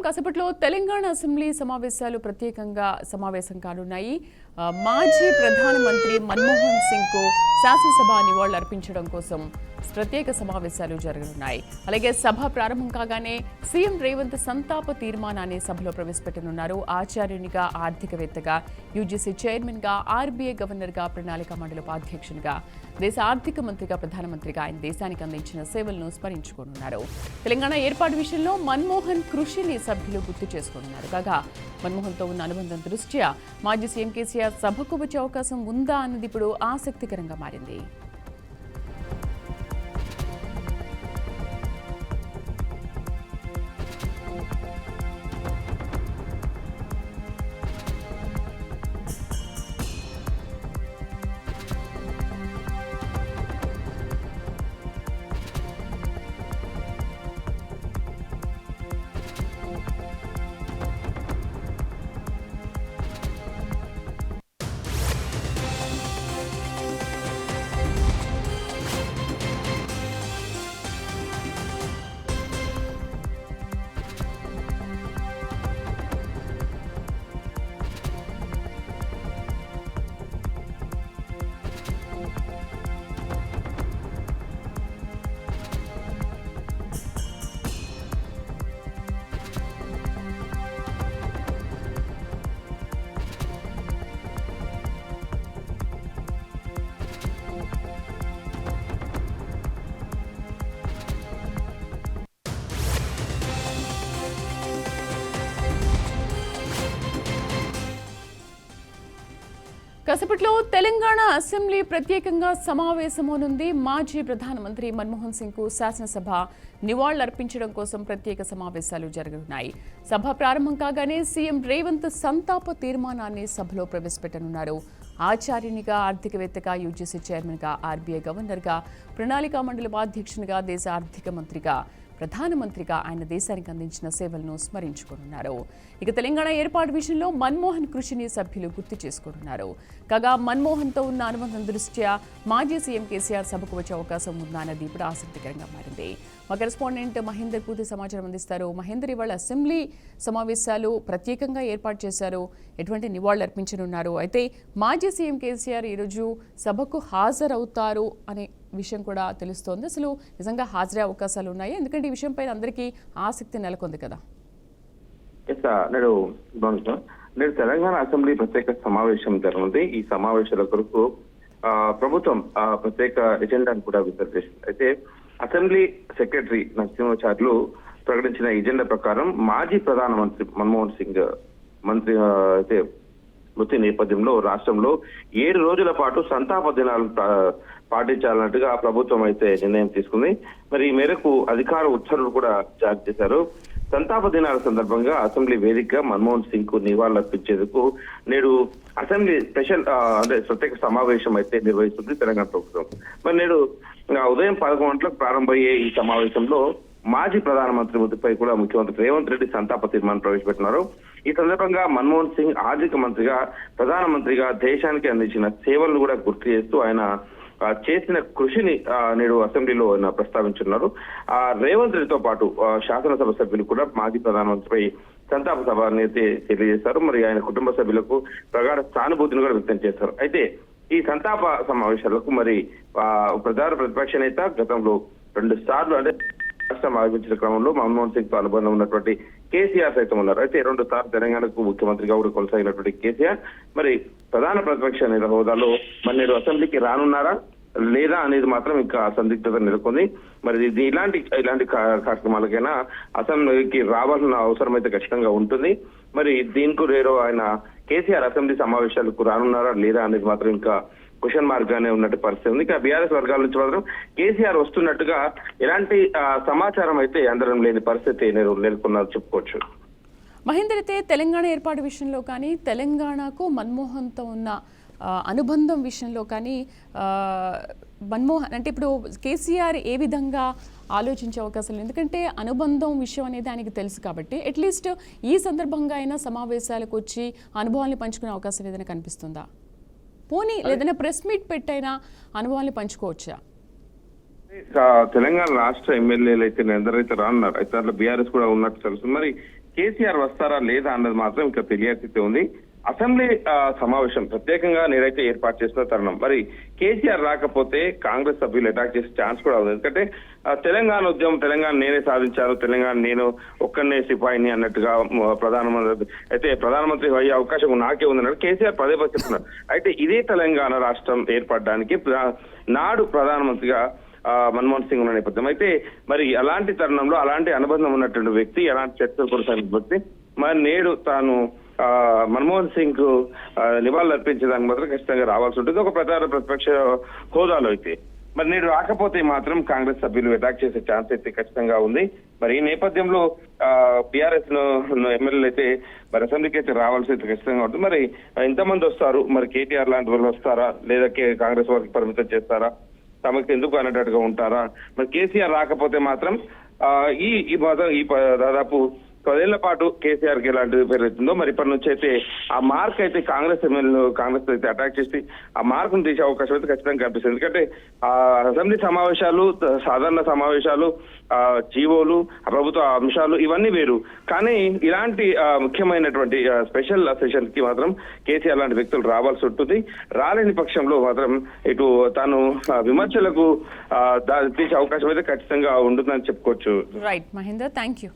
కాసేపట్లో తెలంగాణ అసెంబ్లీ సమావేశాలు ప్రత్యేకంగా సమావేశం కానున్నాయి. మాజీ ప్రధానమంత్రి మన్మోహన్ సింగ్ కు శాసనసభ నివాళులు అర్పించడం కోసం ప్రత్యేక సమావేశాలు జరగనున్నాయి. అలాగే సభ ప్రారంభం కాగానే సీఎం రేవంత్ సంతాప తీర్మానాన్ని సభలో ప్రవేశపెట్టనున్నారు. ఆచార్యునిగా, ఆర్థికవేత్తగా, యూజీసీ చైర్మన్ గా, ఆర్బీఐ గవర్నర్ గా, ప్రణాళిక మండలి ఉపాధ్యక్షునిగా, దేశ ఆర్థిక మంత్రిగా, ప్రధానమంత్రిగా ఆయన దేశానికి అందించిన సేవలను స్మరించుకోనున్నారు. తెలంగాణ ఏర్పాటు విషయంలో మన్మోహన్ కృషిని సభ్యులు గుర్తు చేసుకోనున్నారు. కాగా మన్మోహన్తో ఉన్న అనుబంధం దృష్ట్యా మాజీ సీఎం కేసీఆర్ సభకు వచ్చే అవకాశం ఉందా అన్నది ఇప్పుడు ఆసక్తికరంగా మారింది. కాసేపట్లో తెలంగాణ అసెంబ్లీ ప్రత్యేకంగా సమావేశమవునుంది. మాజీ ప్రధానమంత్రి మన్మోహన్ సింగ్ కు శాసనసభ నివాళులర్పించడం కోసం ప్రత్యేక సమావేశాలు జరగనున్నాయి. సభ ప్రారంభం కాగానే సీఎం రేవంత్ సంతాప తీర్మానాన్ని సభలో ప్రవేశపెట్టనున్నారు. ఆచార్యునిగా, ఆర్థికవేత్తగా, యూజీసీ చైర్మన్ గా, ఆర్బీఐ గవర్నర్ గా, ప్రణాళిక మండలి ఉపాధ్యక్షునిగా, దేశ ఆర్థిక మంత్రిగా, ప్రధానమంత్రిగా ఆయన దేశానికి అందించిన సేవలను స్మరించుకోనున్నారు. ఇక తెలంగాణ ఏర్పాటు విషయంలో మన్మోహన్ కృషిని సభ్యులు గుర్తు చేసుకోనున్నారు. కాగా మన్మోహన్తో ఉన్న అనుబంధం దృష్ట్యా మాజీ సీఎం కేసీఆర్ సభకు వచ్చే అవకాశం ఉందా అన్నది ఇప్పుడు ఆసక్తికరంగా మారింది. మా కరెస్పాండెంట్ మహేందర్ పూర్తి సమాచారం అందిస్తారు. మహేందర్, ఇవాళ అసెంబ్లీ సమావేశాలు ప్రత్యేకంగా ఏర్పాటు చేశారు. ఎటువంటి నివాళులు అర్పించనున్నారు? అయితే మాజీ సీఎం కేసీఆర్ ఈరోజు సభకు హాజరవుతారు అనే విషయం కూడా తెలుస్తోంది. అసలు నిజంగా హాజరే అవకాశాలు ఉన్నాయి? ఎందుకంటే ఈ విషయంపై అందరికీ ఆసక్తి నెలకొంది కదా. నేడు తెలంగాణ అసెంబ్లీ ప్రత్యేక సమావేశం జరగనుంది. ఈ సమావేశాల కొరకు ప్రభుత్వం ప్రత్యేక ఎజెండాను కూడా విడుదల చేసింది. అయితే అసెంబ్లీ సెక్రటరీ నరసింహాచార్యులు ప్రకటించిన ఎజెండా ప్రకారం మాజీ ప్రధానమంత్రి మన్మోహన్ సింగ్ మంత్రి అయితే మృతి నేపథ్యంలో రాష్ట్రంలో 7 రోజుల పాటు సంతాప దినాలు పాటించాలన్నట్టుగా ప్రభుత్వం అయితే నిర్ణయం తీసుకుంది. మరి ఈ మేరకు అధికార ఉత్తర్వులు కూడా జారీ చేశారు. సంతాప దినాల సందర్భంగా అసెంబ్లీ వేదికగా మన్మోహన్ సింగ్ కు నివాళులు అర్పించేందుకు నేడు అసెంబ్లీ స్పెషల్ ప్రత్యేక సమావేశం అయితే నిర్వహిస్తుంది తెలంగాణ ప్రభుత్వం. మరి నేడు ఉదయం 11 గంటలకు ప్రారంభమయ్యే ఈ సమావేశంలో మాజీ ప్రధానమంత్రి మృతిపై కూడా ముఖ్యమంత్రి రేవంత్ రెడ్డి సంతాప తీర్మానం ప్రవేశపెట్టినారు. ఈ సందర్భంగా మన్మోహన్ సింగ్ ఆర్థిక మంత్రిగా, ప్రధానమంత్రిగా దేశానికి అందించిన సేవలను కూడా గుర్తు చేస్తూ ఆయన చేసిన కృషిని నేడు అసెంబ్లీలో ప్రస్తావించున్నారు. రేవంత్ రెడ్డితో పాటు శాసనసభ సభ్యులు కూడా మాజీ ప్రధానమంత్రిపై సంతాప సభని అయితే తెలియజేశారు. మరి ఆయన కుటుంబ సభ్యులకు ప్రగాఢ సానుభూతిని కూడా వ్యక్తం చేశారు. అయితే ఈ సంతాప సమావేశాలకు మరి ప్రధాన ప్రతిపక్ష నేత గతంలో 2 సార్లు అంటే రాష్ట్రం ఆవిర్భించిన క్రమంలో మన్మోహన్ సింగ్ తో అనుబంధం ఉన్నటువంటి కేసీఆర్ సైతం ఉన్నారు. అయితే 2 సార్లు తెలంగాణకు ముఖ్యమంత్రిగా కూడా కొనసాగినటువంటి కేసీఆర్ మరి ప్రధాన ప్రతిపక్ష నేత హోదాలో మరి నేడు అసెంబ్లీకి రానున్నారా లేదా అనేది మాత్రం ఇంకా సందిగ్ధత నెలకొంది. మరి ఇలాంటి కార్యక్రమాలకైనా అసెంబ్లీకి రావాల్సిన అవసరం అయితే ఖచ్చితంగా ఉంటుంది. మరి దీనికి రేరో ఆయన కేసీఆర్ అసెంబ్లీ సమావేశాలకు రానున్నారా లేదా అనేది మాత్రం ఇంకా క్వశ్చన్ మార్క్ గానే ఉన్నట్టు పరిస్థితి ఉంది. ఇక బీఆర్ఎస్ వర్గాల నుంచి మాత్రం కేసీఆర్ వస్తున్నట్టుగా ఎలాంటి సమాచారం అయితే అందరం లేని పరిస్థితి నెలకొన్నది చెప్పుకోవచ్చు. మహేందర్, అయితే తెలంగాణ ఏర్పాటు విషయంలో కానీ, తెలంగాణకు మన్మోహన్తో ఉన్న అనుబంధం విషయంలో కానీ మన్మోహన్ అంటే ఇప్పుడు కేసీఆర్ ఏ విధంగా ఆలోచించే అవకాశాలు? ఎందుకంటే అనుబంధం విషయం అనేది ఆయనకి తెలుసు కాబట్టి అట్లీస్ట్ ఈ సందర్భంగా అయినా సమావేశాలకు వచ్చి అనుభవాల్ని పంచుకునే అవకాశం ఏదైనా కనిపిస్తుందా? పోనీ లేదైనా ప్రెస్ మీట్ పెట్టైనా అనుభవాల్ని పంచుకోవచ్చా? తెలంగాణ రాష్ట్ర ఎమ్మెల్యేలు అయితే ఎందరైతే రానున్నారు అయితే అట్లా బీఆర్ఎస్ కూడా ఉన్నట్టు తెలుసు. మరి కేసీఆర్ వస్తారా లేదా అన్నది మాత్రం ఇంకా తెలియాల్సి ఉంది. అసెంబ్లీ సమావేశం ప్రత్యేకంగా నేనైతే ఏర్పాటు చేసిన తరుణం మరి కేసీఆర్ రాకపోతే కాంగ్రెస్ సభ్యులు అటాక్ చేసే ఛాన్స్ కూడా ఉంది. ఎందుకంటే తెలంగాణ ఉద్యమం, తెలంగాణ నేనే సాధించాను, తెలంగాణ నేను ఒక్కనే సిపాయిని అన్నట్టుగా ప్రధానమంత్రి అయ్యే అవకాశం నాకే ఉందన్నాడు కేసీఆర్ పదే చెప్తున్నారు. అయితే ఇదే తెలంగాణ రాష్ట్రం ఏర్పడడానికి నాడు ప్రధానమంత్రిగా మన్మోహన్ సింగ్ ఉన్న నేపథ్యం. అయితే మరి అలాంటి తరుణంలో అలాంటి అనుబంధం ఉన్నటువంటి వ్యక్తి, అలాంటి చర్చలు కొనసాగిన వ్యక్తి మరి నేడు తాను మన్మోహన్ సింగ్ కు నివాళులు అర్పించడానికి మాత్రం ఖచ్చితంగా రావాల్సి ఉంటుంది ఒక ప్రధాన ప్రతిపక్ష హోదాలో. అయితే మరి నేడు రాకపోతే మాత్రం కాంగ్రెస్ సభ్యులు అటాక్ చేసే ఛాన్స్ అయితే ఖచ్చితంగా ఉంది. మరి ఈ నేపథ్యంలో బీఆర్ఎస్ ఎమ్మెల్యేలు అయితే మరి అసెంబ్లీకి అయితే రావాల్సి అయితే ఖచ్చితంగా ఉంటుంది. మరి ఎంతమంది వస్తారు, మరి కేటీఆర్ లాంటి వాళ్ళు వస్తారా లేదా కాంగ్రెస్ వారికి పరిమితం చేస్తారా, తమకు ఎందుకు అనేటట్టుగా ఉంటారా? మరి కేసీఆర్ రాకపోతే మాత్రం ఈ దాదాపు 10 ఏళ్ల పాటు కేసీఆర్ కి ఎలాంటి పేరు అవుతుందో మరి ఇప్పటి నుంచి అయితే ఆ మార్క్ అయితే కాంగ్రెస్ ఎమ్మెల్యేలు కాంగ్రెస్ అయితే అటాక్ చేసి ఆ మార్క్ ను తీసే అవకాశం అయితే ఖచ్చితంగా కనిపిస్తుంది. ఎందుకంటే ఆ అసెంబ్లీ సమావేశాలు, సాధారణ సమావేశాలు, జీవోలు, ప్రభుత్వ అంశాలు ఇవన్నీ వేరు. కానీ ఇలాంటి ముఖ్యమైనటువంటి స్పెషల్ సెషన్ కి మాత్రం కేసీఆర్ లాంటి వ్యక్తులు రావాల్సి ఉంటుంది. రాలేని పక్షంలో మాత్రం ఇటు తాను విమర్శలకు తీసే అవకాశం అయితే ఖచ్చితంగా ఉంటుందని చెప్పుకోవచ్చు. Right Mahender, thank you.